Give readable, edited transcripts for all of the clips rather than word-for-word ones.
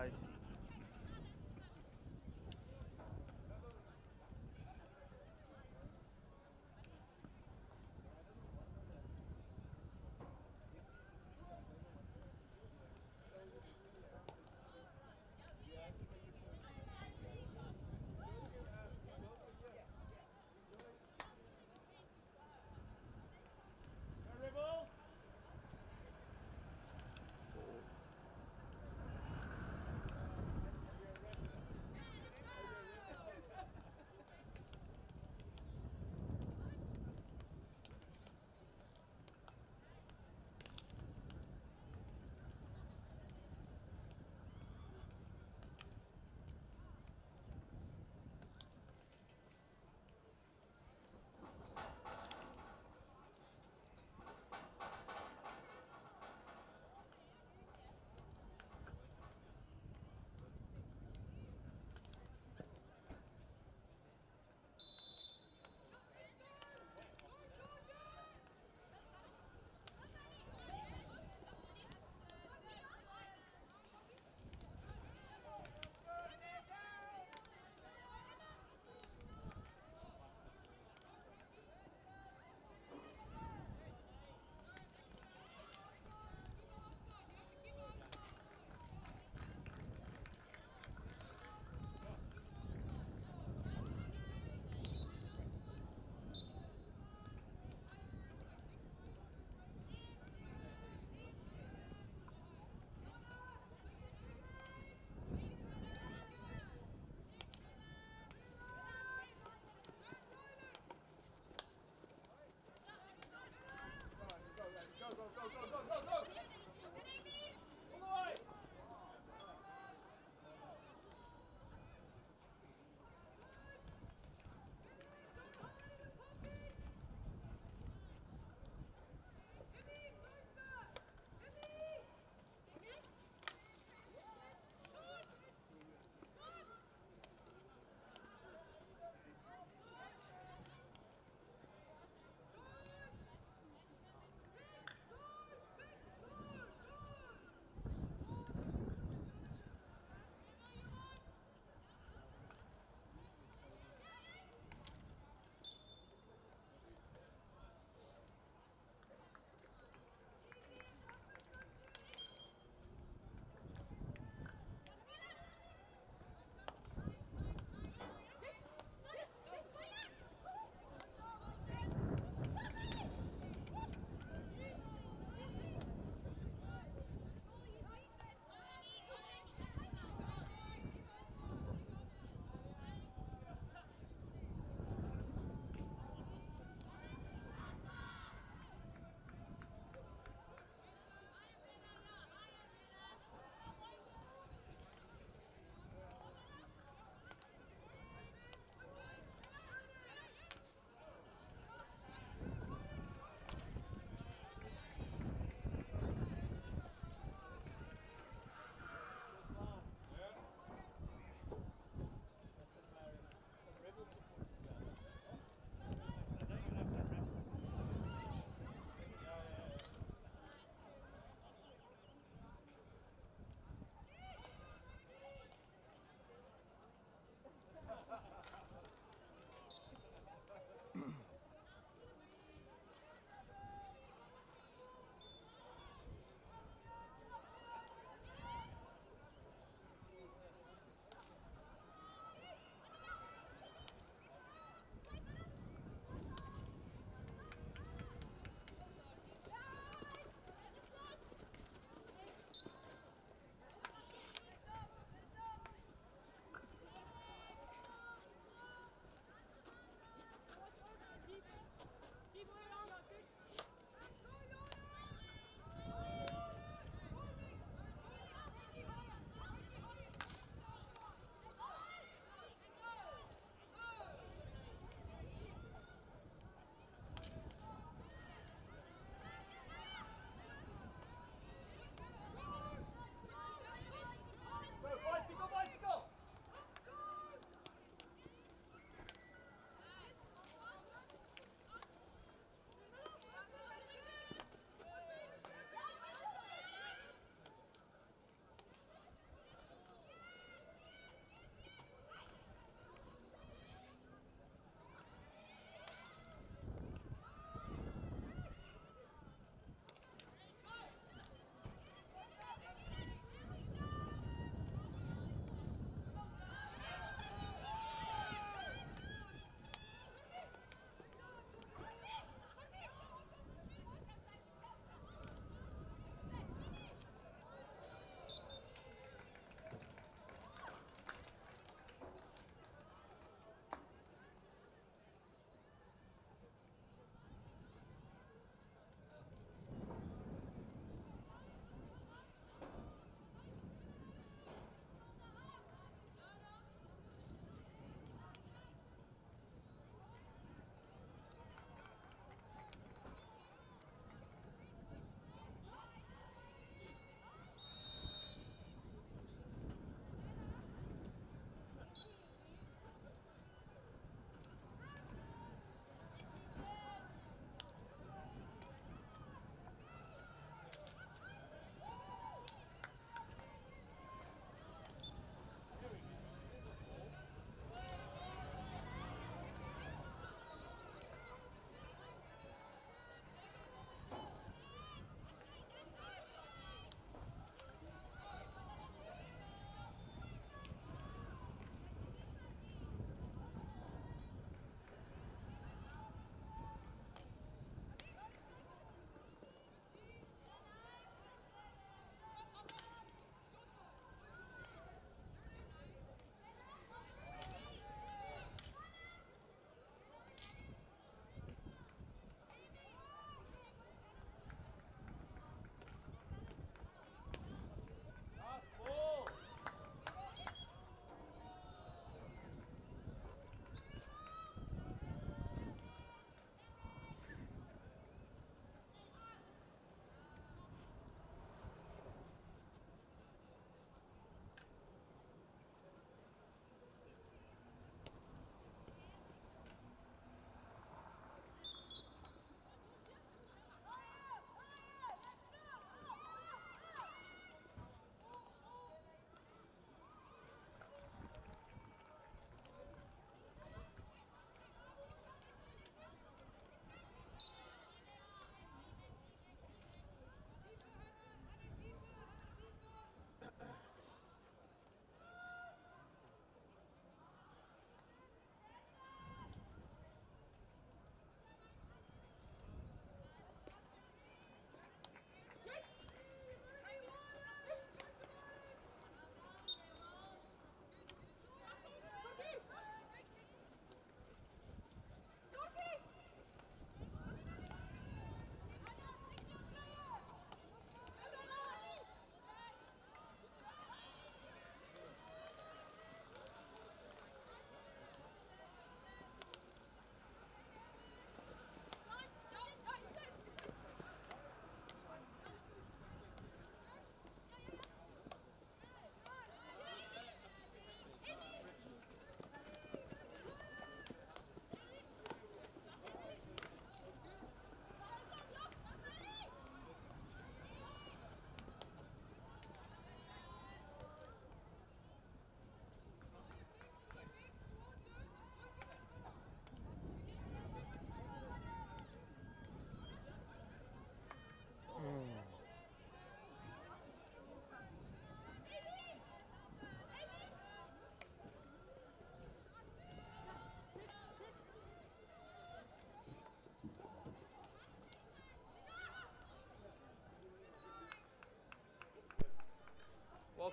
I see.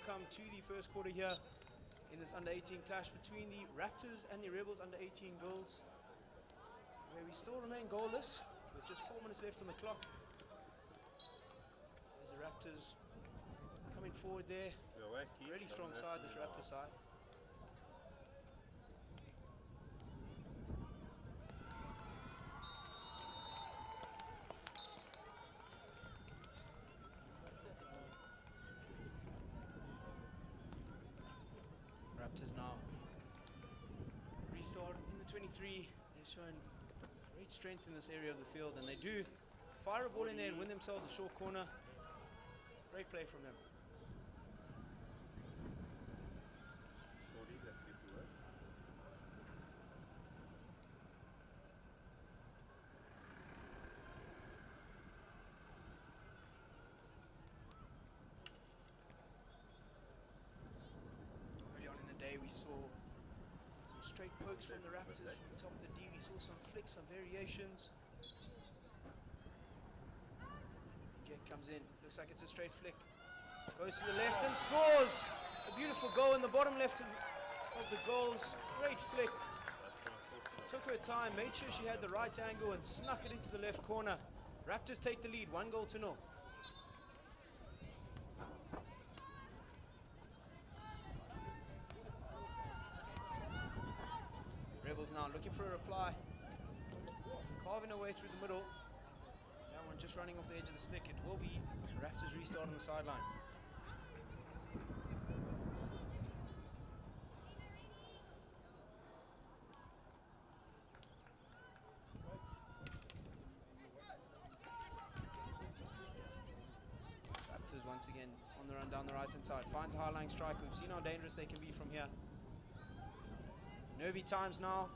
welcome to the first quarter here in this under-18 clash between the Raptors and the Rebels under-18 girls, where we still remain goalless with just 4 minutes left on the clock. There's the Raptors coming forward there. Really strong side, this Raptor side. Raptors now restart in the 23. They've shown great strength in this area of the field, and they do fire a ball in there and win themselves a short corner. Great play from them. Shorty, let's get to work. Early on in the day, we saw some straight pokes from the Raptors from the top of the D. We saw some flicks, some variations. Jet comes in, looks like it's a straight flick. Goes to the left and scores! A beautiful goal in the bottom left of the goals. Great flick. Took her time, made sure she had the right angle and snuck it into the left corner. Raptors take the lead, 1-0. Rebels now looking for a reply. Carving her way through the middle. That one just running off the edge of the stick. It will be Raptors restart on the sideline. Raptors once again on the run down the right hand side. Finds a high-lying striker. We've seen how dangerous they can be from here. Nervy times now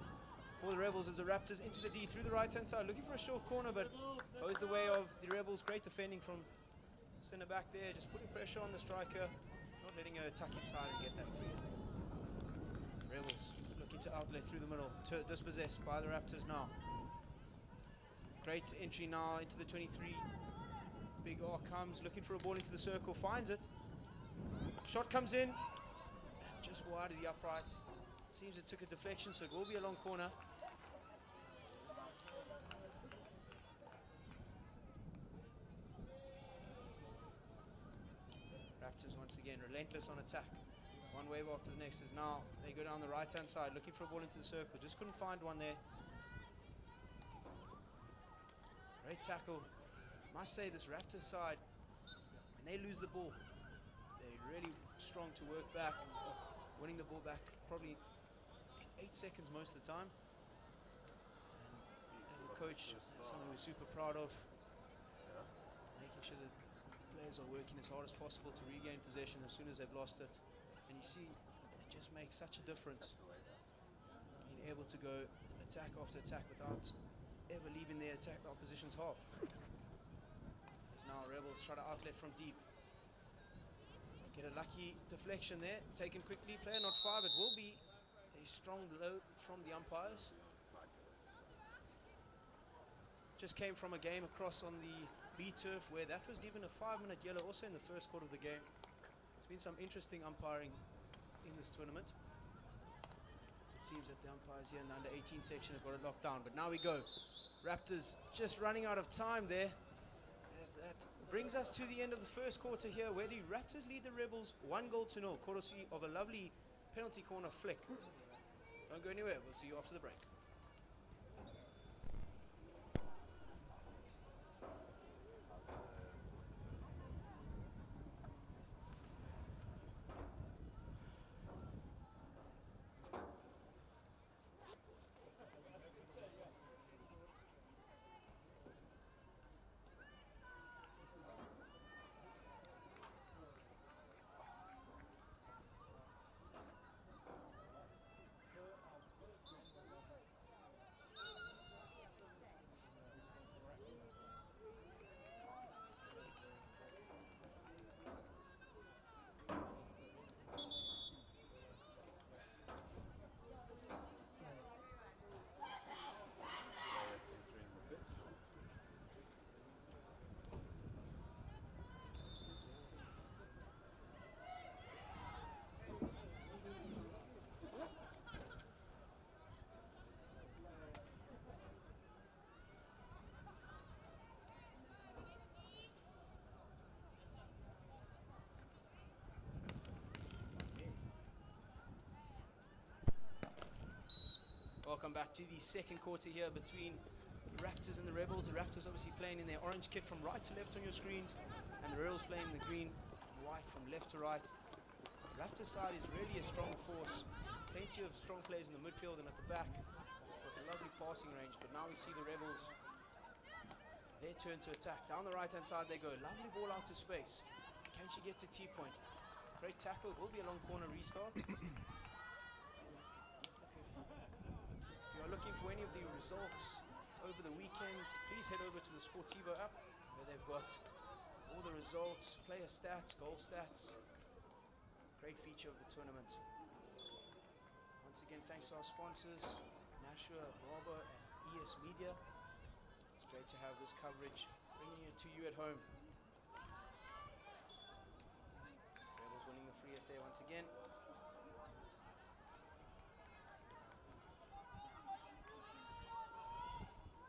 for the Rebels as the Raptors into the D through the right hand side, looking for a short corner, but goes the way of the Rebels. Great defending from centre back there, just putting pressure on the striker, not letting her tuck inside and get that free. Rebels looking to outlet through the middle, dispossessed by the Raptors now. Great entry now into the 23. Big R comes, looking for a ball into the circle, finds it. Shot comes in, just wide of the upright. It seems it took a deflection, so it will be a long corner. Raptors once again relentless on attack. One wave after the next is now they go down the right hand side looking for a ball into the circle. Just couldn't find one there. Great tackle. Must say this Raptors side, when they lose the ball, they're really strong to work back, winning the ball back probably 8 seconds most of the time. And as a coach, that's something we're super proud of. Making sure that the players are working as hard as possible to regain possession as soon as they've lost it. And you see, it just makes such a difference. Being able to go attack after attack without ever leaving the opposition's half. As now Rebels try to outlet from deep. Get a lucky deflection there, taken quickly, player not five. It will be a strong blow from the umpires. Just came from a game across on the B turf where that was given a 5-minute yellow also in the first quarter of the game. There's been some interesting umpiring in this tournament. It seems that the umpires here in the under 18 section have got it locked down, but now we go. Raptors just running out of time there. As that brings us to the end of the first quarter here, where the Raptors lead the Rebels 1-0, courtesy of a lovely penalty corner flick. Don't go anywhere, we'll see you after the break. come back to the second quarter here between the Raptors and the Rebels. The Raptors obviously playing in their orange kit from right to left on your screens, and the Rebels playing in the green and white from left to right. The Raptors side is really a strong force. Plenty of strong players in the midfield and at the back. Got a lovely passing range, but now we see the Rebels, their turn to attack. Down the right-hand side they go. Lovely ball out to space. Can she get to T-point? Great tackle. Will be a long corner restart. Look, if you are looking for any of the results over the weekend, please head over to the Sportivo app, where they've got all the results, player stats, goal stats. Great feature of the tournament. Once again, thanks to our sponsors, Nashua, Bravo, and ES Media. It's great to have this coverage, bringing it to you at home. Rebels winning the free hit there once again.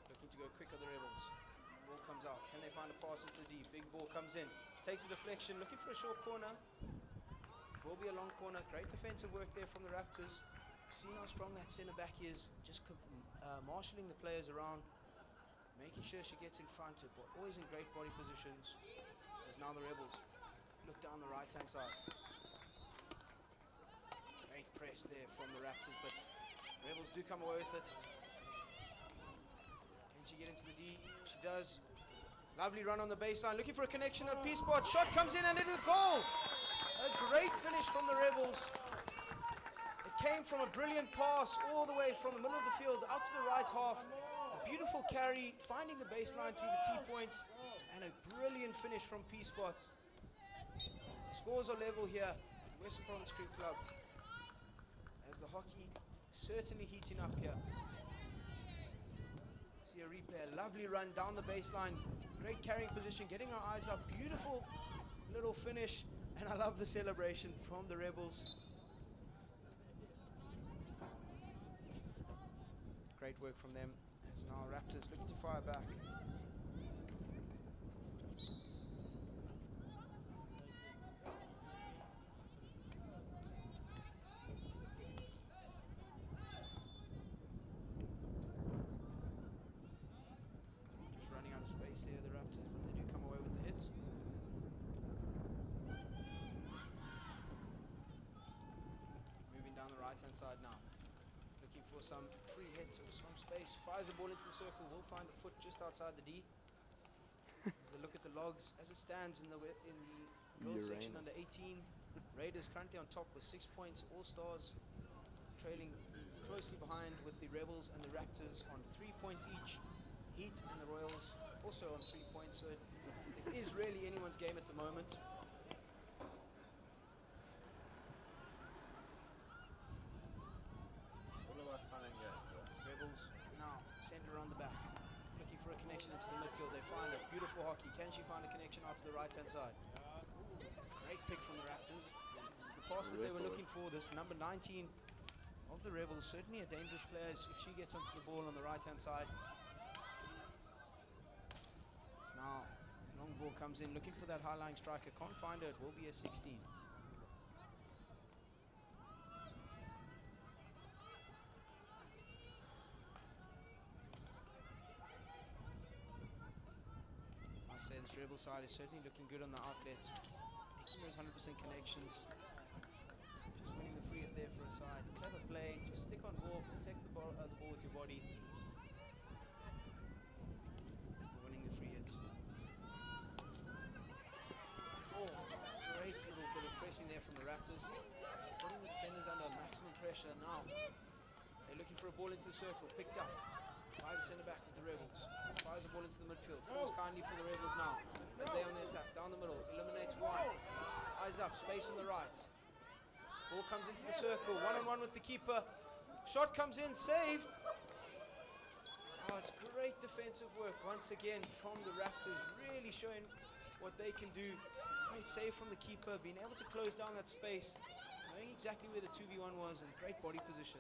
Looking to go quick are the Rebels. Ball comes out. Can they find a pass into the D? Big ball comes in. Takes a deflection. Looking for a short corner. Will be a long corner. Great defensive work there from the Raptors. Seen how strong that centre back is. Just marshalling the players around. Making sure she gets in front of, but always in great body positions. As now the Rebels look down the right-hand side. Great press there from the Raptors, but Rebels do come away with it. Can she get into the D? She does. Lovely run on the baseline, looking for a connection at P-spot. Shot comes in and it is a goal! A great finish from the Rebels. It came from a brilliant pass all the way from the middle of the field out to the right half. A beautiful carry, finding the baseline through the T-point, and a brilliant finish from P-spot. Scores are level here at West Province Cricket Club, as the hockey is certainly heating up here. See a replay, a lovely run down the baseline, great carrying position, getting our eyes up, beautiful little finish, and I love the celebration from the Rebels. Great work from them, as now Raptors looking to fire back. Space here, the Raptors, but they do come away with the hits. Moving down the right-hand side now, looking for some free hits or some space. Fires the ball into the circle, will find a foot just outside the D. As they look at the logs, as it stands in the girls section under 18, Raiders currently on top with 6 points. All Stars trailing closely behind with the Rebels and the Raptors on 3 points each. Heat and the Royals also on 3 points, so it is really anyone's game at the moment. Rebels now send around the back, looking for a connection into the midfield. They find a beautiful hockey. Can she find a connection out to the right-hand side? Great pick from the Raptors. This is the pass that they were looking for. This number 19 of the Rebels, certainly a dangerous player if she gets onto the ball on the right-hand side. Now, long ball comes in, looking for that high-lying striker. Can't find her. It will be a 16. I say this Rebel side is certainly looking good on the outlet. Making those 100% connections. Just winning the free hit there for a side. Clever play. Just stick on ball. Protect the ball with your body. Winning the free hit. Great little bit of pressing there from the Raptors. Putting the defenders under maximum pressure now. They're looking for a ball into the circle. Picked up by the centre back of the Rebels. Fires the ball into the midfield. Falls kindly for the Rebels now. As they on the attack. Down the middle. Eliminates one. Eyes up. Space on the right. Ball comes into the circle. One-on-one with the keeper. Shot comes in. Saved. Oh, it's great defensive work once again from the Raptors. Really showing what they can do. Great save from the keeper, being able to close down that space, knowing exactly where the 2v1 was, and great body position.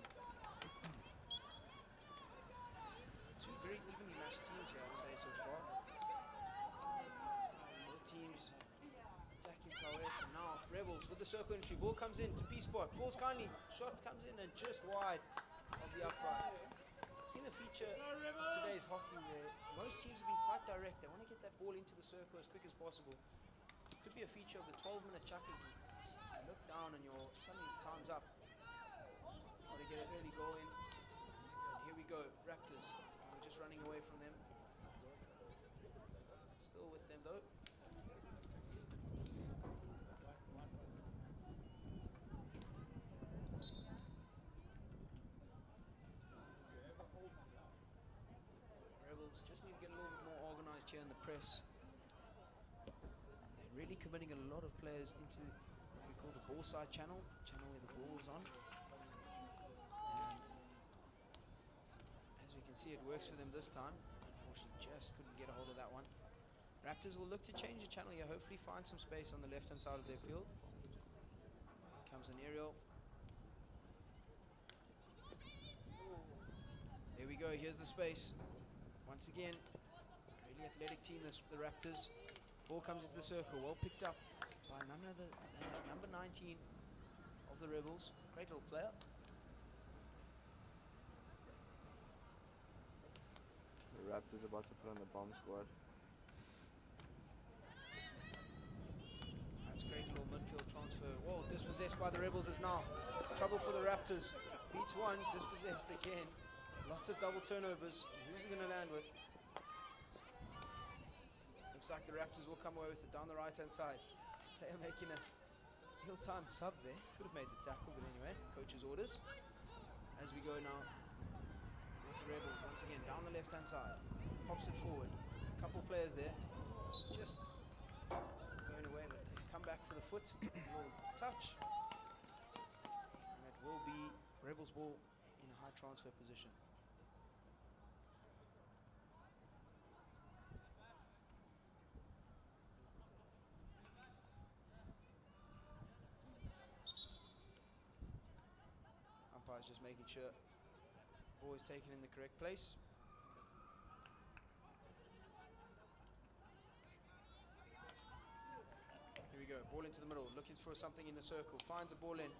Two great evenly matched teams here, I'd say, so far. Both teams attacking prowess, and now Rebels with the circle entry. Ball comes in to P-spot, falls kindly, shot comes in and just wide of the upright. seen a feature of today's hockey where most teams have been quite direct. They want to get that ball into the circle as quick as possible. Could be a feature of the 12-minute chuckers. You look down and suddenly time's up. Got to get an early goal in. And here we go, Raptors. We're just running away from them. Still with them though. Rebels just need to get a little bit more organized here in the press. They're really committing a lot of players into what we call the ball side channel where the ball is on. And as we can see, it works for them this time. Unfortunately, just couldn't get a hold of that one. Raptors will look to change the channel here, hopefully find some space on the left-hand side of their field. Comes an aerial. There we go, here's the space. Once again, really athletic team, the Raptors. Ball comes into the circle, well picked up by none other than that number 19 of the Rebels. Great little player. The Raptors about to put on the bomb squad. That's a great little midfield transfer. Whoa, dispossessed by the Rebels is now trouble for the Raptors. Beats one, dispossessed again. Lots of double turnovers. Who's he going to land with? Looks like the Raptors will come away with it down the right-hand side. Player making a ill-timed sub there. Could have made the tackle, but anyway, coach's orders. As we go now with the Rebels, once again, down the left-hand side. Pops it forward. A couple players there. Just going away, but they come back for the foot. Took a little touch. And that will be Rebels ball in a high transfer position. Umpire's just making sure the ball is taken in the correct place. Here we go, ball into the middle, looking for something in the circle, finds a ball in.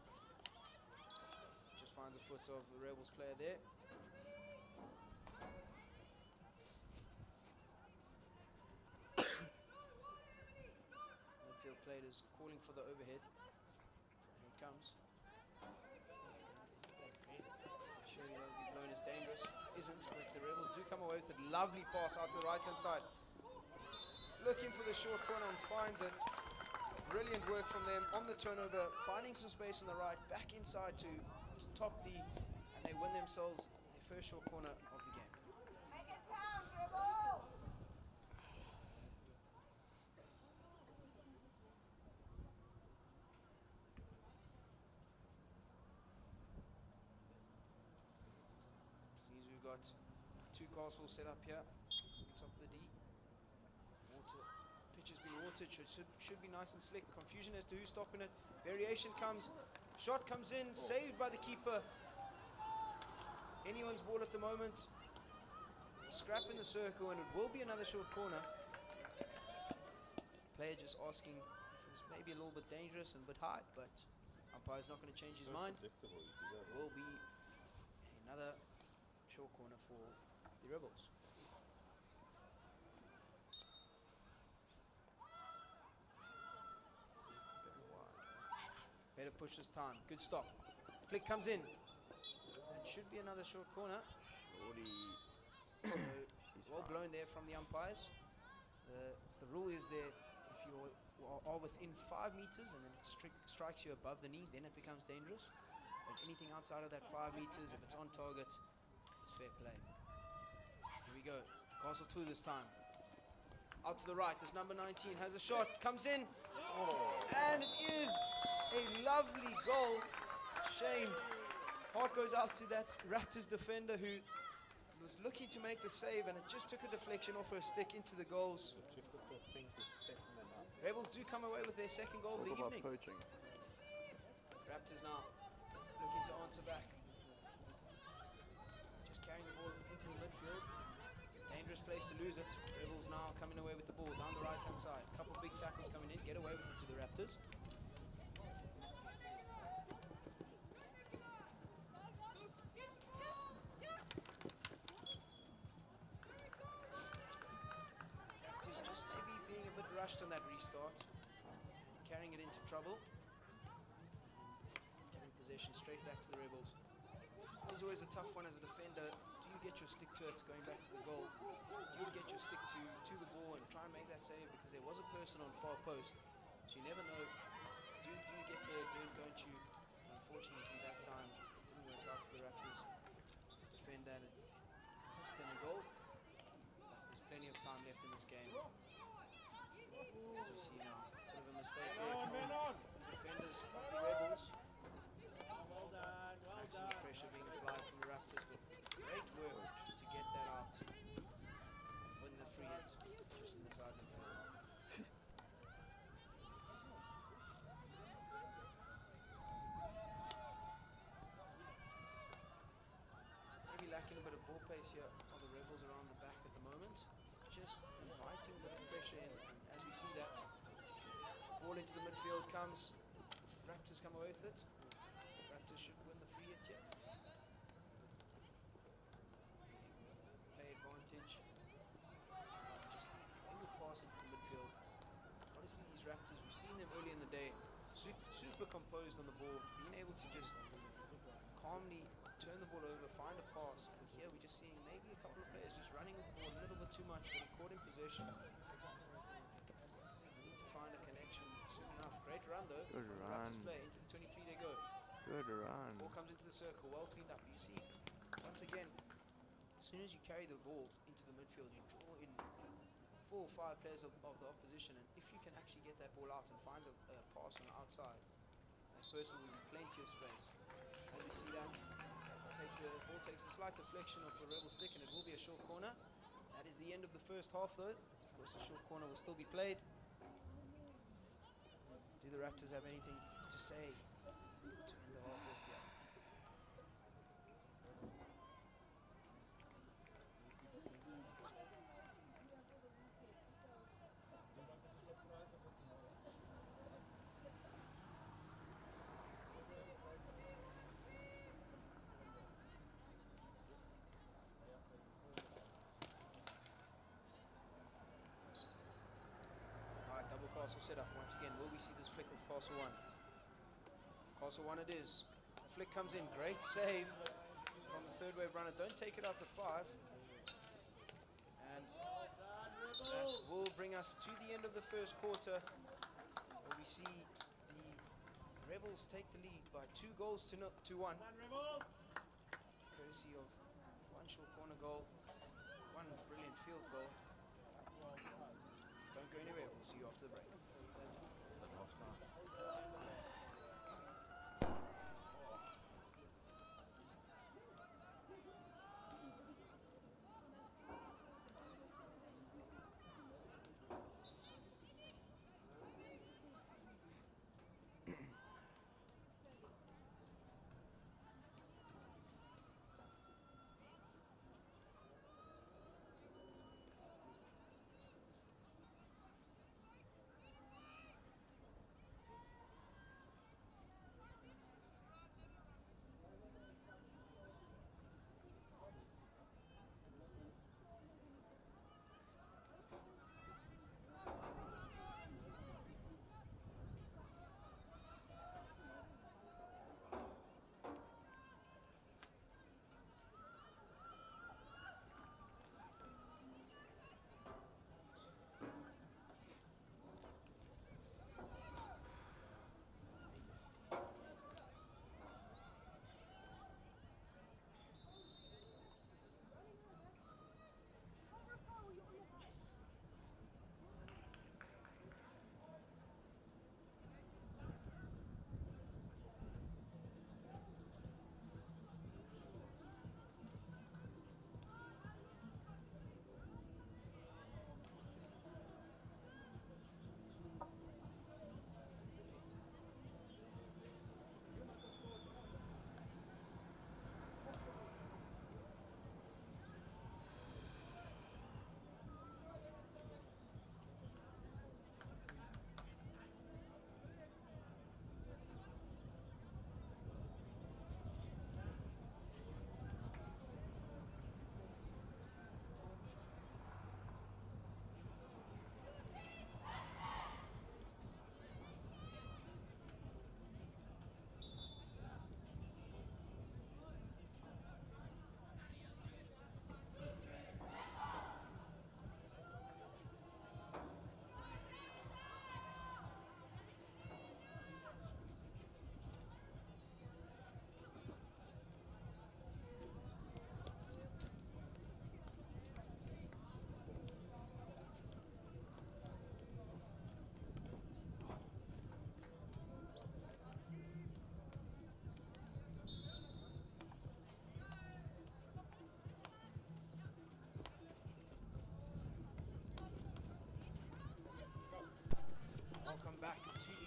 Just finds the foot of the Rebels player there. Midfield player is calling for the overhead. Here it comes. Surely that will be blown as dangerous. Isn't, but the Rebels do come away with a lovely pass out to the right hand side. Looking for the short corner and finds it. Brilliant work from them on the turnover, finding some space on the right, back inside to top D, and they win themselves their first short corner of the game. Make it count, Rebel! Seems we've got two castles set up here on top of the D. Water. Pitch has been watered, should be nice and slick. Confusion as to who's stopping it. Variation comes, shot comes in, saved by the keeper. Anyone's ball at the moment. Scrap in the circle, and it will be another short corner. Player just asking if it's maybe a little bit dangerous and a bit high, but umpire's not going to change his mind. It will be another short corner for the Rebels. Better push this time. Good stop. Flick comes in. It should be another short corner. Well blown there from the umpires. The rule is that if you are within 5 meters and then it strikes you above the knee, then it becomes dangerous. But anything outside of that 5 meters, if it's on target, it's fair play. Here we go. Castle 2 this time. Out to the right. This number 19 has a shot. Comes in. And it is a lovely goal. Shame. Heart goes out to that Raptors defender who was looking to make the save, and it just took a deflection off her stick into the goals. Rebels do come away with their second goal of the evening. Poaching. Raptors now looking to answer back. Just carrying the ball into the midfield. Dangerous place to lose it. Rebels now coming away with the ball down the right hand side. A couple of big tackles coming in, get away with it to the Raptors. rushed on that restart, carrying it into trouble. Giving possession straight back to the Rebels. It was always a tough one as a defender. Do you get your stick to it going back to the goal? Do you get your stick to the ball and try and make that save? Because there was a person on far post, so you never know. Do you get there? Don't you? Unfortunately, that time it didn't work out for the Raptors defender, and it cost them a goal. There's plenty of time left in this game. As we see now, a bit of a mistake there from the defenders of the Rebels. Maximum pressure being applied from the Raptors, but great work to get that out. Win the free hit just in the side of the field. Maybe lacking a bit of ball pace here are the Rebels around the back at the moment. Just inviting a bit of pressure in, and as we see that, ball into the midfield comes. Raptors come away with it. Raptors should win the free hit here. Play advantage. Just able to pass into the midfield. Got to see these Raptors. We've seen them early in the day. Super composed on the ball. Being able to just calmly turn the ball over, find a pass. And here we're just seeing maybe a couple of players just running with the ball a little bit too much, getting caught in possession. We need to find a connection soon enough. Great run though. Good from the run. Raptors player. Into the 23 they go. Good run. Ball comes into the circle, well cleaned up. You see, once again, as soon as you carry the ball into the midfield, you draw in 4 or 5 players of the opposition, and if you can actually get that ball out and find a pass on the outside, that person will have plenty of space. As we see that, ball takes a slight deflection off the Rebel stick, and it will be a short corner. That is the end of the first half though. Of course, the short corner will still be played. Do the Raptors have anything to say to end the half with here? Alright, double Castle set up once again. Will we see this flick of Castle 1? Castle 1 it is. The flick comes in. Great save from the third wave runner. Don't take it out to 5. And that will bring us to the end of the first quarter, where we see the Rebels take the lead by 2 goals to 1. Courtesy of 1 short corner goal, 1 brilliant field goal. Don't go anywhere. We'll see you after the break.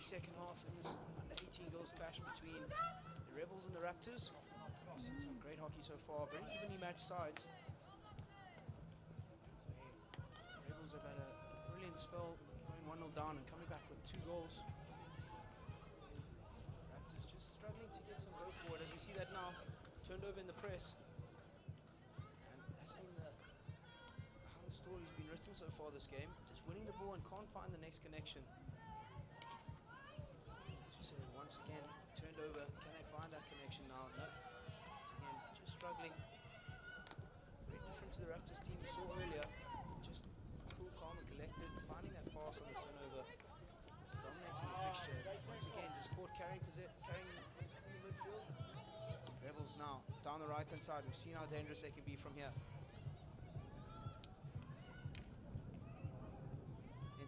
second half in this under 18 girls clash between the Rebels and the Raptors. We've seen some great hockey so far, very evenly matched sides. The Rebels have had a brilliant spell, going 1-0 down and coming back with 2 goals. Raptors just struggling to get some go forward, as we see that now, turned over in the press. And that's been how the story's been written so far this game, just winning the ball and can't find the next connection. As we say, once again, turned over, can they find that connection now? No, once again, just struggling. Very different to the Raptors team we saw earlier, just cool, calm and collected, finding that pass on the turnover, dominating the fixture. Once again, just caught carrying in the midfield. Rebels now, down the right hand side, we've seen how dangerous they can be from here.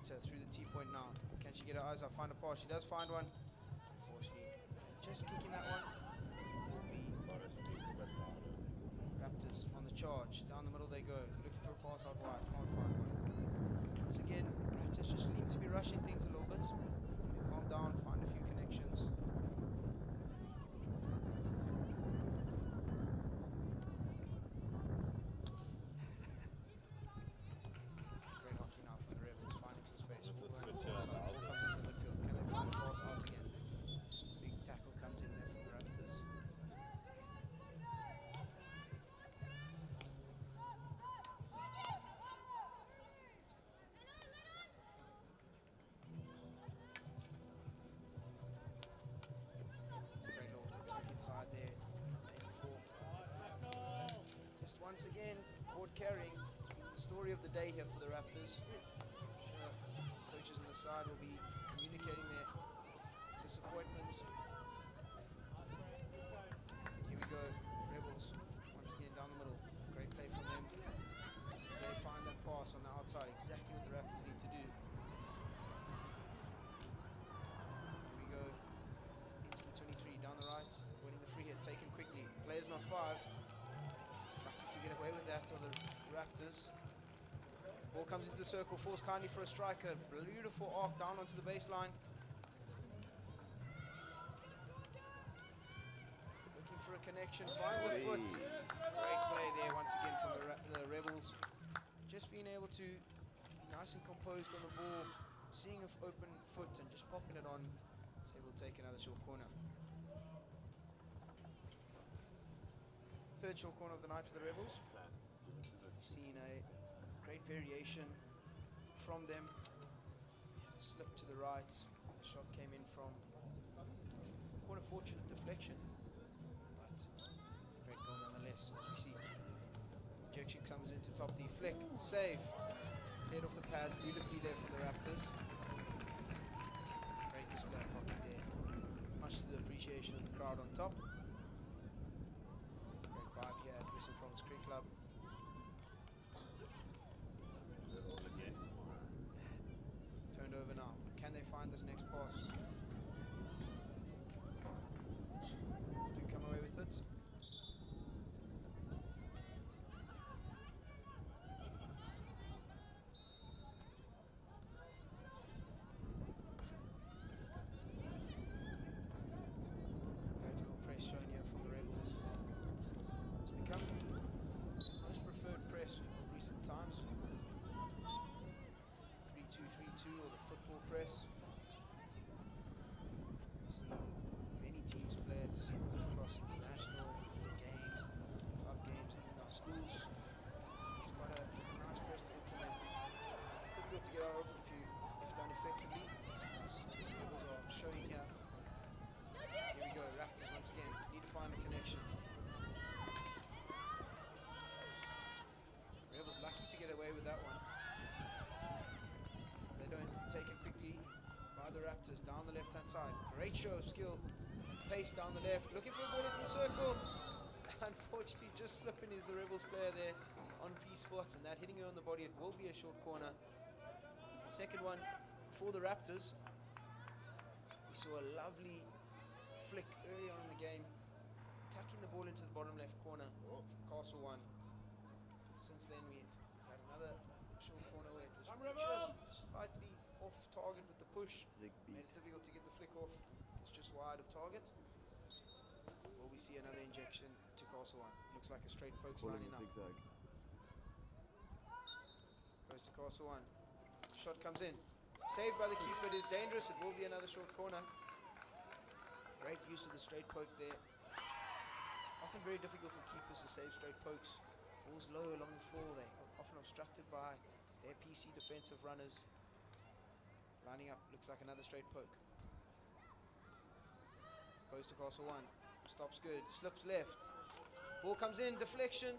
Through the T-point now. Can she get her eyes up, find a pass? She does find one. Unfortunately, just kicking that one will be Raptors on the charge. Down the middle they go, looking for a pass out wide, can't find one. Once again, Raptors just seem to be rushing things a little bit. Maybe calm down, find a few connections. Inside there, 84. Just once again, caught carrying. It's been the story of the day here for the Raptors. I'm sure coaches on the side will be communicating their disappointments. Here we go, Rebels once again down the middle. Great play from them as they find that pass on the outside, exactly what the Raptors need to do. Here we go into the 23 down the right. Free hit taken quickly. Players not 5. Lucky to get away with that are the Raptors. Ball comes into the circle, falls kindly for a striker. Beautiful arc down onto the baseline. Looking for a connection, finds a foot. Great play there once again from the Rebels. Just being able to be nice and composed on the ball, seeing an open foot and just popping it on. So we'll take another short corner. Third short corner of the night for the Rebels. We've seen a great variation from them. Slip to the right. The shot came in from quite a fortunate deflection, but great goal nonetheless. As we see, injection comes into top D. Flick, save. Cleared off the pads, beautifully there for the Raptors. Great display of hockey there. Much to the appreciation of the crowd on top. Vibe here at Whistle Province Creek Club. Turned over now. Can they find this next pass? Do come away with it. Great little press shown here from the Rebels. Become the most preferred press of recent times. 3-2-3-2 or the football press. We've seen many teams play it across international games, club games, and in our schools. It's quite a nice press to implement. It's difficult to get out of if done effectively. The Rebels are showing here. Here we go, Raptors once again. Need to find a connection. Rebels lucky to get away with that one. They don't take it quickly by the Raptors down the left hand side. Great show of skill and pace down the left. Looking for a ball into the circle. Unfortunately, just slipping is the Rebels player there on P spot, and that hitting her on the body. It will be a short corner. Second one for the Raptors. We saw a lovely flick early on in the game, tucking the ball into the bottom left corner. Castle one. Since then we've had another short corner where it was just slightly off target with the push. Zig Made beat. it difficult to get the flick off. It's just wide of target. Will we see another injection to Castle One? Looks like a straight poke's Pulling lining the up. zigzag. Goes to Castle One. Shot comes in. Saved by the keeper. It is dangerous. It will be another short corner. Great use of the straight poke there. Often very difficult for keepers to save straight pokes. Balls low along the floor. They are often obstructed by their PC defensive runners. Lining up. Looks like another straight poke. Goes to Castle One. Stops good. Slips left. Ball comes in. Deflection.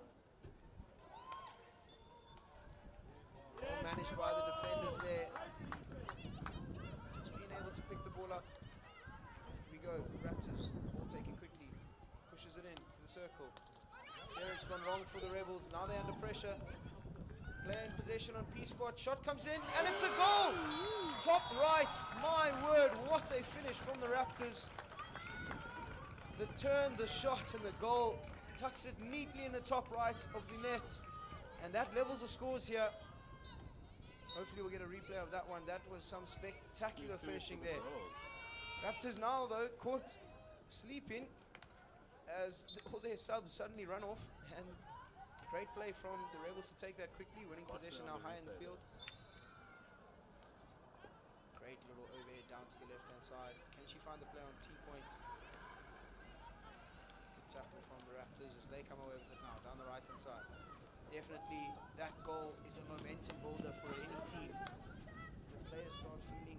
Well managed by the defenders there. Just being able to pick the ball up. Here we go. Raptors. Ball taken quickly. Pushes it in to the circle. Clearance gone wrong for the Rebels. Now they're under pressure. Player in possession on P-spot. Shot comes in and it's a goal! Top right. My word, what a finish from the Raptors. The turn, the shot and the goal. Tucks it neatly in the top right of the net. And that levels the scores here. Hopefully we'll get a replay of that one. That was some spectacular finishing there. Raptors now though caught sleeping as all their subs suddenly run off, and great play from the Rebels to take that quickly, winning possession now high in the field. Great little overhead down to the left hand side. Can she find the play on T-point? Good tackle from the Raptors as they come away with it now down the right hand side. Definitely that goal is a momentum builder for any team. The players start feeling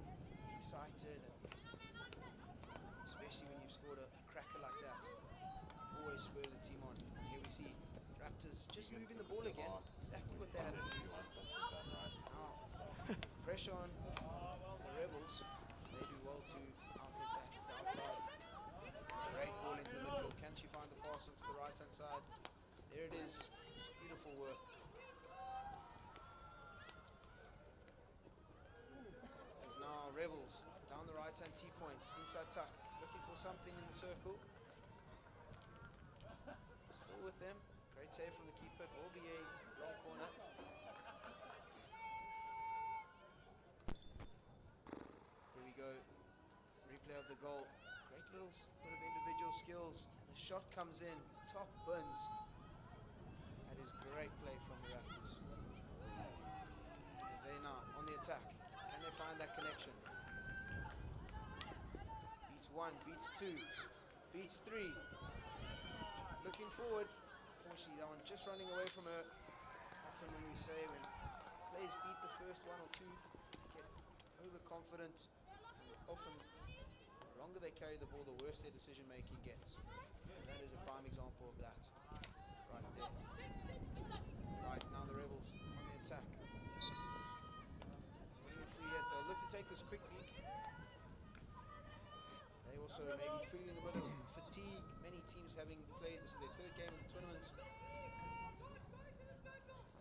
excited, especially when you've scored a cracker like that. Always spurs the team on. Here we see Raptors just moving the ball again. Exactly what they had to do. Now, pressure on the Rebels. They do well to outlet that to the outside. Great ball into the midfield. Can she find the pass onto the right hand side? There it is. Beautiful work. As now Rebels down the right hand T-point. Inside tuck. Looking for something in the circle. Still with them. Great save from the keeper. It will be a long corner. Here we go. Replay of the goal. Great little bit of individual skills. And the shot comes in. Top bins. That is great play from the Raptors. As they now on the attack. Can they find that connection? Beats one. Beats two. Beats three. Looking forward. Unfortunately, that one just running away from her. Often when we say when players beat the first one or two, they get overconfident. And often, the longer they carry the ball, the worse their decision making gets. And that is a prime example of that. Right there. Right, now the Rebels on the attack. Winning a free hit. They'll look to take this quickly. They also may be feeling a bit of fatigue. Many teams having played, this is their third game of the tournament. I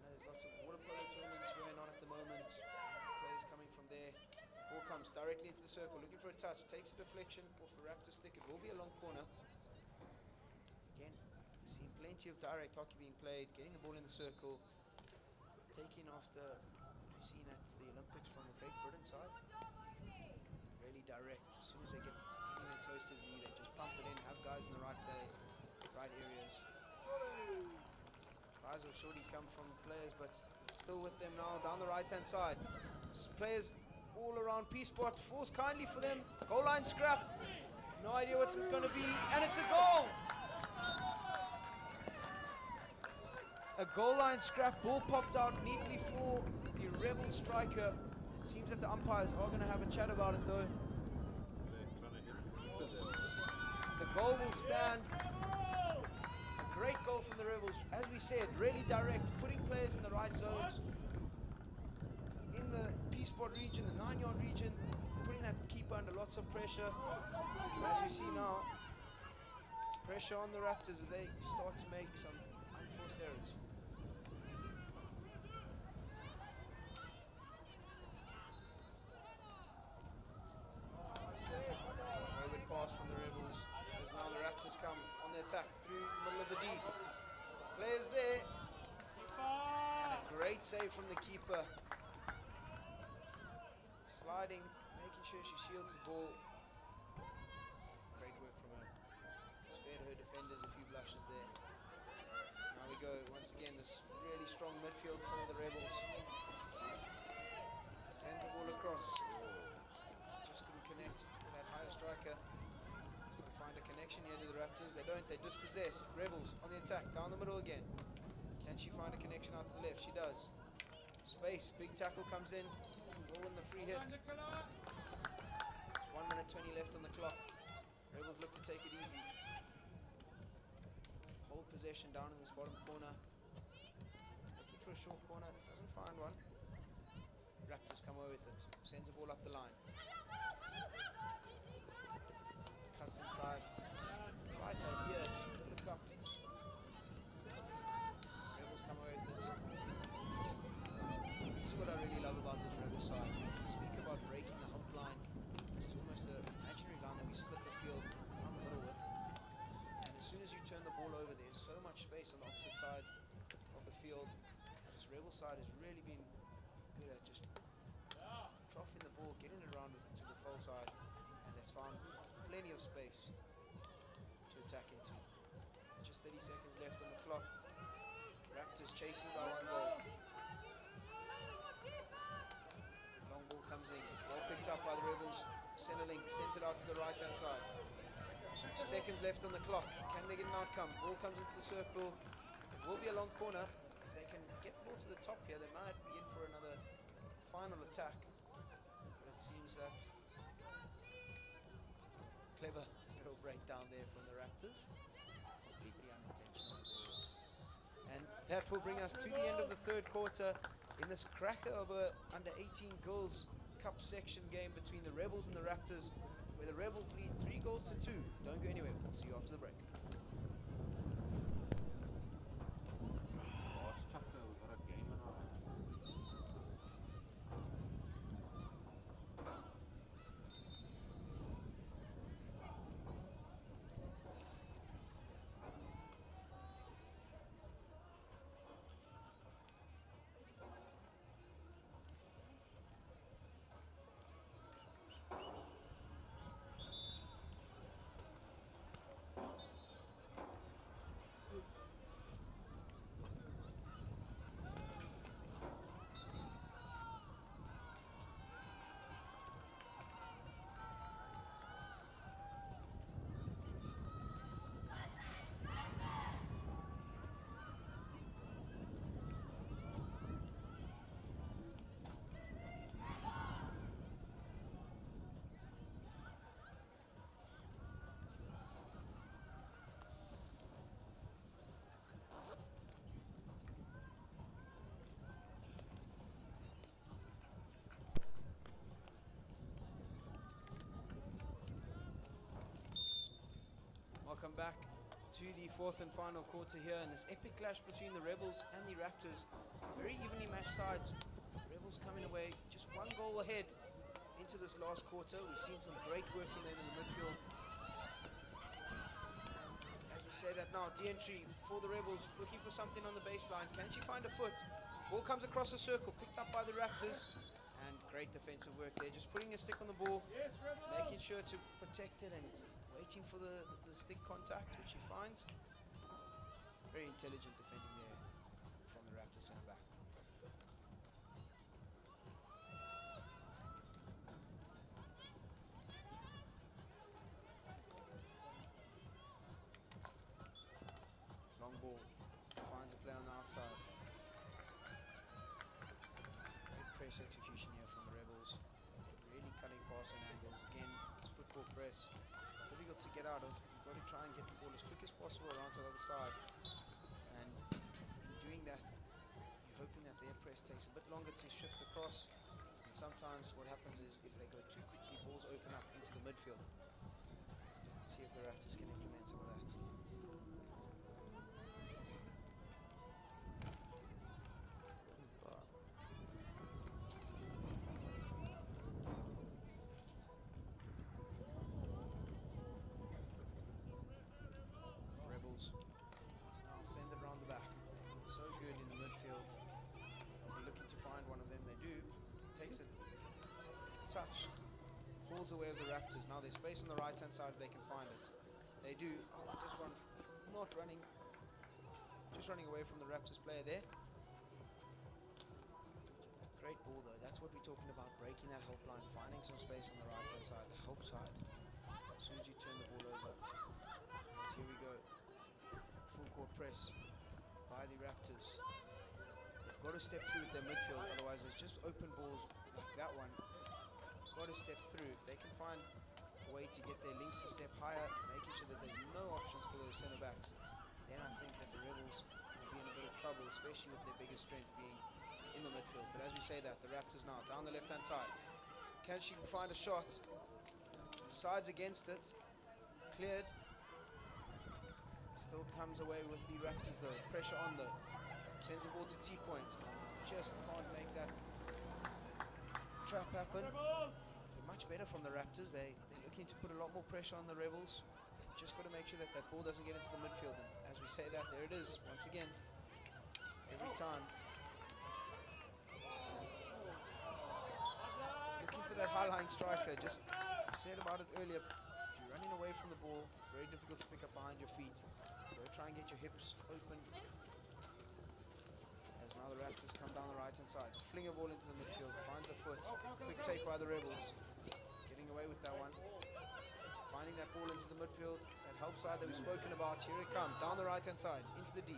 know there's lots of water polo tournaments going on at the moment. Players coming from there. Ball comes directly into the circle, looking for a touch. Takes a deflection off the Raptor stick. It will be a long corner. Again, seen plenty of direct hockey being played. Getting the ball in the circle. Taking after what we've seen at the Olympics from the Great Britain side. Really direct. As soon as they get anywhere close to the knee, they just pump it in, have guys in the right areas. Tries of shorty come from players, but still with them now down the right hand side. Players all around P-spot, falls kindly for them. Goal line scrap. No idea what's going to be, and it's a goal. A goal line scrap. Ball popped out neatly for the Rebel striker. It seems that the umpires are going to have a chat about it though. The goal will stand. A great goal from the Rebels. As we said, really direct, putting players in the right zones. In the P-spot region, the 9-yard region, putting that keeper under lots of pressure. As we see now, pressure on the Raptors as they start to make some unforced errors. Pass from the Rebels as now the Raptors come on the attack through the middle of the D. Players there and a great save from the keeper. Sliding, making sure she shields the ball. Great work from her. Spared her defenders a few blushes there. Now we go, once again, this really strong midfield for the Rebels. Sends the ball across. Just couldn't connect with that higher striker. Gotta find a connection here to the Raptors. They don't, they dispossess. Rebels on the attack, down the middle again. Can she find a connection out to the left? She does. Space, big tackle comes in. Will win the free hit. It's 1 minute 20 left on the clock. Rebels look to take it easy. Hold possession down in this bottom corner. Looking for a short corner, doesn't find one. Raptors come away with it. Sends the ball up the line. Cuts inside. It's the right idea, just couldn't look up. Rebels come away with it. This is what I really love about this Rebel side. We speak about breaking the hump line, which is almost an imaginary line that we split the field down the middle with. And as soon as you turn the ball over, there's so much space on the opposite side of the field. And this Rebel side has really been good at just troughing the ball, getting it around with it to the full side, and that's found plenty of space to attack into. Just 30 seconds left on the clock. Raptors chasing by 1 goal. Long ball comes in. Ball picked up by the Rebels. Center link, sent it out to the right hand side. Seconds left on the clock. Can they get an outcome? Ball comes into the circle. It will be a long corner. If they can get the ball to the top here, they might be in for another final attack. But it seems that clever little breakdown there from the Raptors. Completely unintentional as always. And that will bring us to the end of the third quarter in this cracker of a under-18 girls cup section game between the Rebels and the Raptors, where the Rebels lead 3 goals to 2. Don't go anywhere. We'll see you after the break. Last chapter, we got a game in our hands. Welcome back to the fourth and final quarter here in this epic clash between the Rebels and the Raptors. Very evenly matched sides. Rebels coming away just 1 goal ahead into this last quarter. We've seen some great work from them in the midfield. And as we say that now, de-entry for the Rebels, looking for something on the baseline. Can she find a foot? Ball comes across the circle, picked up by the Raptors. And great defensive work there, just putting a stick on the ball, making sure to protect it and waiting for the stick contact, which he finds. Very intelligent defending there from the Raptors centre back. Long ball, finds a play on the outside. Great press execution here from the Rebels. Really cutting passing angles. Again, it's football press. Difficult to get out of. You've got to try and get the ball as quick as possible around to the other side. And in doing that, you're hoping that their press takes a bit longer to shift across. And sometimes what happens is if they go too quickly, balls open up into the midfield. See if the Raptors can implement some of that. Rebels now send it around the back. So good in the midfield. They'll be looking to find one of them. They do. Takes it a touch pulls away of the Raptors. Now there's space on the right-hand side if they can find it. They do. Oh, just one, not running. Just running away from the Raptors player there. Great ball though. That's what we're talking about. Breaking that help line, finding some space on the right-hand side, the help side. As soon as you turn the ball over. Yes, here we go. Full court press by the Raptors. They've got to step through with their midfield, otherwise there's just open balls like that one. Got to step through. If they can find a way to get their links to step higher, making sure that there's no options for those centre backs, then I think that the Rebels will be in a bit of trouble, especially with their biggest strength being in the midfield. But as we say that, the Raptors now down the left-hand side. Can she find a shot? Decides against it. Cleared. Still comes away with the Raptors though. Pressure on though. Sends the ball to T-point. Just can't make that trap happen. They're much better from the Raptors. They're looking to put a lot more pressure on the Rebels. Just got to make sure that that ball doesn't get into the midfield. And as we say that, there it is once again. Every time. Looking for that high-lying striker. Just said about it earlier. If you're running away from the ball, it's very difficult to pick up behind your feet. Go try and get your hips open. As now the Raptors come down the right-hand side. Fling a ball into the midfield. Finds a foot. Quick take by the Rebels. Getting away with that one. Finding that ball into the midfield. That help side that we've spoken about. Here it comes. Down the right-hand side. Into the D.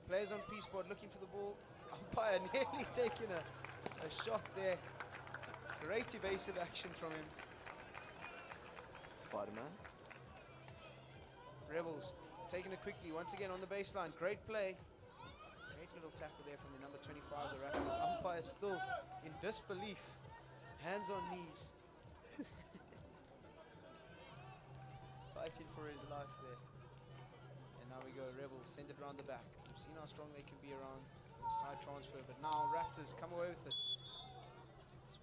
Players on P-spot looking for the ball. Umpire nearly taking a shot there. Great evasive action from him. Spider-Man. Rebels taking it quickly. Once again on the baseline. Great play. Great little tackle there from the number 25, the Raptors. Umpire still in disbelief. Hands on knees. Fighting for his life there. And now we go, Rebels, send it around the back. We've seen how strong they can be around this high transfer, but now Raptors come away with it. It's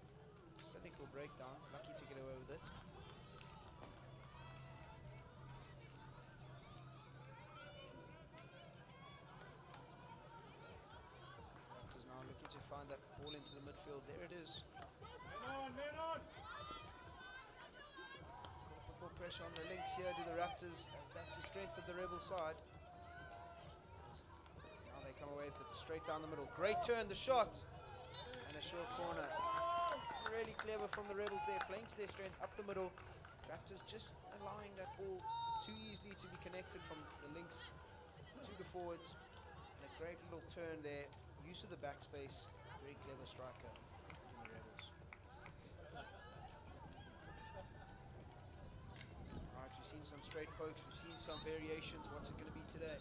cynical breakdown, lucky to get away with it. Raptors now looking to find that ball into the midfield. There it is. Man on! More pressure on the links here to the Raptors, as that's the strength of the Rebel side. Now they come away with it straight down the middle. Great turn, the shot, and a short corner. Really clever from the Rebels there, playing to their strength up the middle. Raptors just allowing that ball too easily to be connected from the links to the forwards. And a great little turn there, use of the backspace. Very clever striker in the Rebels. We've seen some straight pokes, we've seen some variations. What's it going to be today?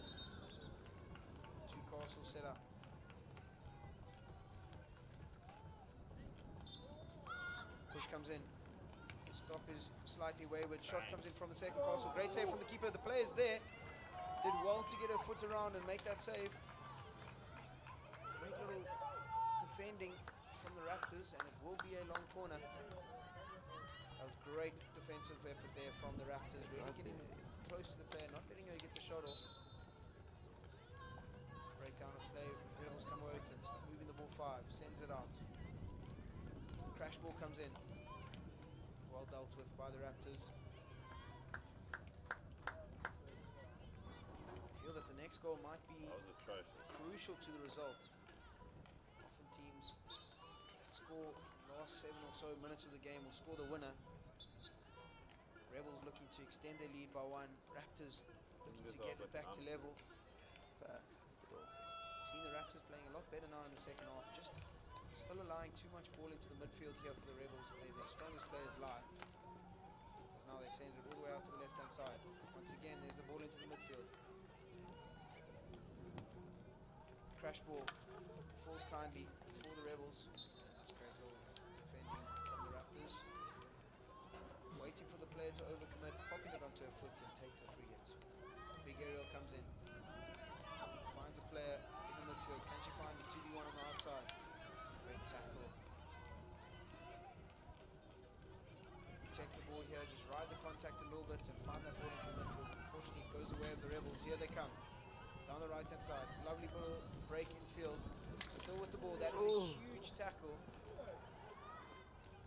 Two castle set up. Push comes in. The stop is slightly wayward. Shot comes in from the second castle. Great save from the keeper. The player's there. Did well to get her foot around and make that save. Great little defending from the Raptors, and it will be a long corner. That was great defensive effort there from the Raptors, really getting close to the player, not letting her get the shot off. Breakdown of play, Rebels come away with it, moving the ball 5, sends it out. Crash ball comes in, well dealt with by the Raptors. I feel that the next goal might be That was atrocious. crucial to the result. Often teams that score last 7 or so minutes of the game will score the winner. Rebels looking to extend their lead by 1. Raptors looking to get it back to level. Facts. Seen the Raptors playing a lot better now in the second half. Just still allowing too much ball into the midfield here for the Rebels. Their strongest players lie. Now they send it all the way out to the left-hand side. Once again, there's the ball into the midfield. Crash ball falls kindly for the Rebels. That's great little defending from the Raptors. Waiting for the player to overcommit, popping it onto her foot and take the free hit. Big aerial comes in. Finds a player in the midfield. Can she find the 2v1 on the outside? Great tackle. Take the ball here, just ride the contact a little bit and find that ball into the midfield. Unfortunately, it goes away of the Rebels. Here they come. Down the right-hand side. Lovely little break in field. Still with the ball. That is a huge tackle.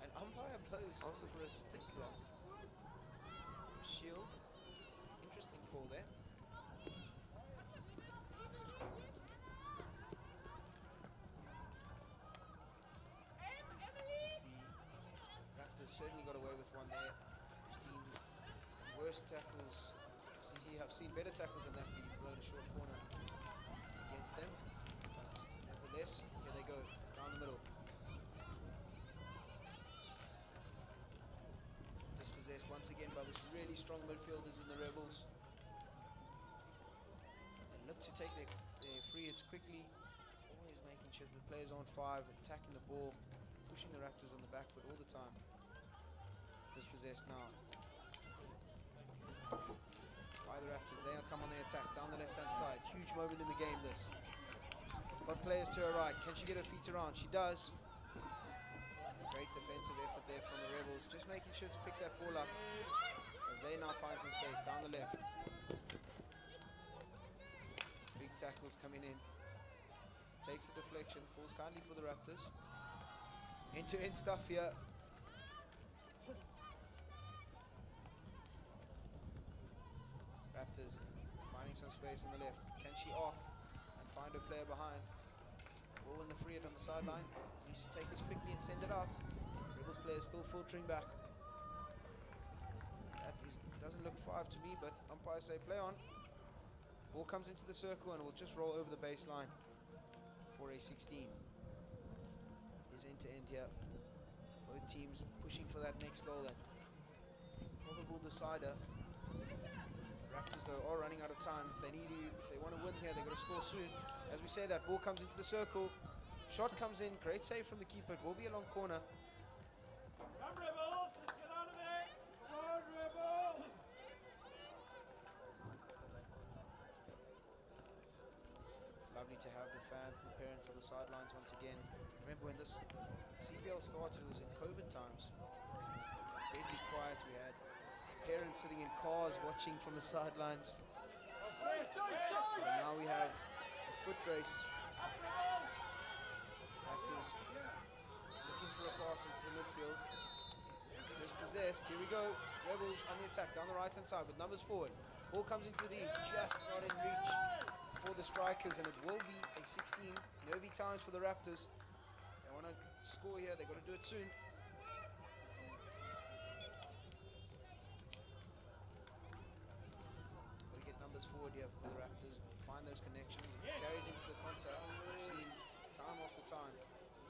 And umpire blows for a stick lock. Shield. Interesting call there. The Raptors certainly got away with one there. I've seen worse tackles. I've seen better tackles than that being blown a short corner against them. But nevertheless, here they go, down the middle. Dispossessed once again by this really strong midfielders in the Rebels. They look to take their free hits quickly, always making sure the players on 5, attacking the ball, pushing the Raptors on the back foot all the time. Dispossessed now. By the Raptors, they'll come on the attack down the left hand side. Huge moment in the game this. Got players to her right. Can she get her feet around? She does. Great defensive effort there from the Rebels, just making sure to pick that ball up as they now find some space down the left. Big tackles coming in. Takes a deflection, falls kindly for the Raptors. End-to-end stuff here. Raptors finding some space on the left. Can she arc and find her player behind? Ball in the free hit on the sideline. Needs to take this quickly and send it out. Rebels players still filtering back. That doesn't look 5 to me, but umpires say play on. Ball comes into the circle and will just roll over the baseline for a 16. Is end to end here. Both teams pushing for that next goal, that probable decider. Raptors though are running out of time. If they want to win here, they've got to score soon. As we say that, ball comes into the circle. Shot comes in, great save from the keeper. It will be a long corner. Come Rebels, let's get out of there. Come on, Rebels. It's lovely to have the fans and the parents on the sidelines once again. Remember when this CPL started, it was in COVID times. It was deadly quiet. We had parents sitting in cars watching from the sidelines. And now we have a foot race. Raptors looking for a pass into the midfield. Dispossessed. Here we go. Rebels on the attack down the right hand side with numbers forward. Ball comes into the D, just not in reach for the strikers, and it will be a 16. Nervy times for the Raptors. They want to score here. They've got to do it soon. Forward here for the Raptors, find those connections, carried into the contact. We've seen time after time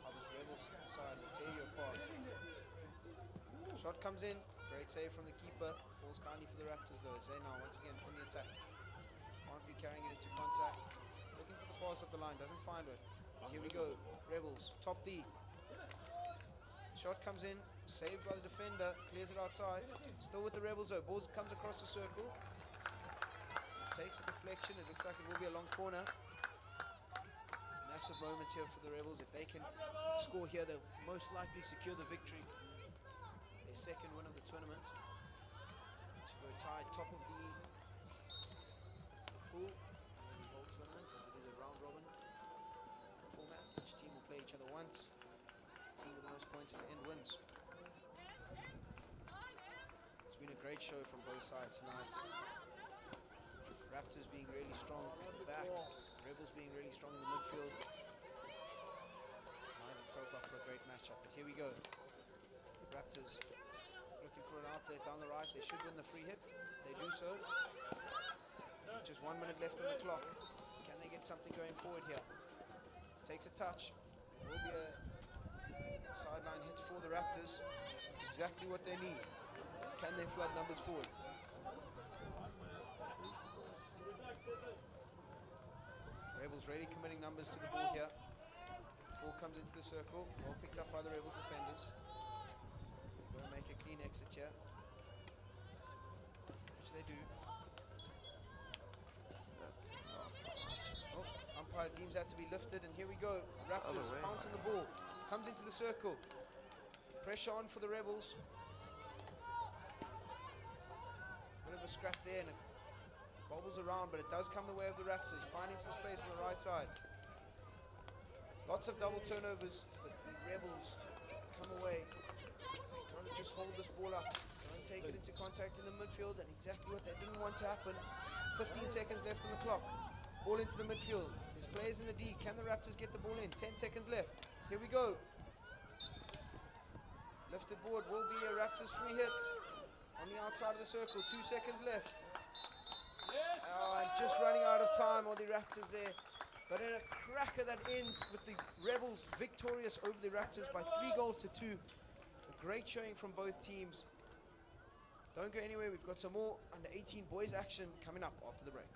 how this Rebels side will tear you apart. Shot comes in, great save from the keeper, falls kindly for the Raptors though. Zay now once again on the attack, can't be carrying it into contact, looking for the pass up the line, doesn't find it. Here we go, Rebels, top D. Shot comes in, saved by the defender, clears it outside, still with the Rebels though. Ball comes across the circle. Takes a deflection, it looks like it will be a long corner. Massive moments here for the Rebels. If they can score here, they'll most likely secure the victory. Their second win of the tournament. To go tied top of the pool in the whole tournament, as it is a round robin format. Each team will play each other once. The team with the most points at the end wins. It's been a great show from both sides tonight. Raptors being really strong at the back, Rebels being really strong in the midfield. Lines itself up for a great matchup, but here we go. Raptors looking for an outlet down the right. They should win the free hit. They do so. Just 1 minute left on the clock. Can they get something going forward here? Takes a touch. It will be a sideline hit for the Raptors. Exactly what they need. Can they flood numbers forward? Rebels really committing numbers to the ball here. Ball comes into the circle. Ball picked up by the Rebels defenders. Going to make a clean exit here, which they do. Oh, umpire deems that to be lifted, and here we go. Raptors pounce on the ball. Comes into the circle. Pressure on for the Rebels. Bit of a scrap there, and it bobbles around, but it does come the way of the Raptors, finding some space on the right side. Lots of double turnovers, but the Rebels come away trying to just hold this ball up. Don't take it into contact in the midfield, and exactly what they didn't want to happen. 15 seconds left on the clock. Ball into the midfield. There's players in the D. Can the Raptors get the ball in? 10 seconds left. Here we go. Lifted board will be a Raptors free hit on the outside of the circle. 2 seconds left. And just running out of time on the Raptors there. But in a cracker that ends with the Rebels victorious over the Raptors by 3 goals to 2. A great showing from both teams. Don't go anywhere. We've got some more under 18 boys action coming up after the break.